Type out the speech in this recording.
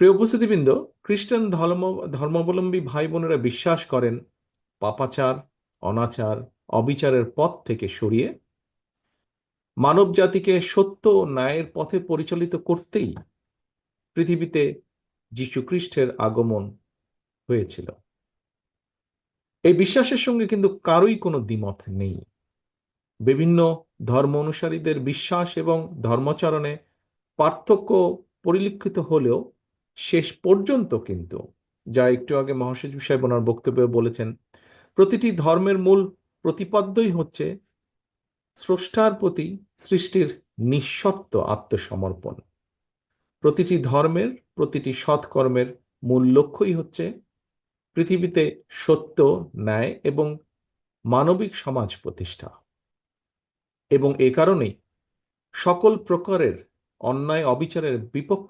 প্রিয় উপস্থিতিবৃন্দ, খ্রিস্টান ধর্মাবলম্বী ভাই বোনেরা বিশ্বাস করেন পাপাচার, অনাচার, অবিচারের পথ থেকে সরিয়ে মানব জাতিকে সত্য ও ন্যায়ের পথে পরিচালিত করতেই পৃথিবীতে যীশু খ্রিস্টের আগমন হয়েছিল। এই বিশ্বাসের সঙ্গে কিন্তু কারোই কোনো দ্বিমত নেই। বিভিন্ন ধর্ম অনুসারীদের বিশ্বাস এবং ধর্মাচরণে পার্থক্য পরিলক্ষিত হলেও শেষ পর্যন্ত কিন্তু, যা একটু আগে মহাসচিব সাহেব ওনার বক্তব্যে বলেছেন, প্রতিটি ধর্মের মূল প্রতিপাদ্যই হচ্ছে স্রষ্টার প্রতি সৃষ্টির নিঃশর্ত আত্মসমর্পণ। প্রতিটি ধর্মের প্রতিটি সৎকর্মের মূল লক্ষ্যই হচ্ছে পৃথিবীতে সত্য, ন্যায় এবং মানবিক সমাজ প্রতিষ্ঠা। এবং এ কারণেই সকল প্রকারের অন্যায় অবিচারের বিপক্ষে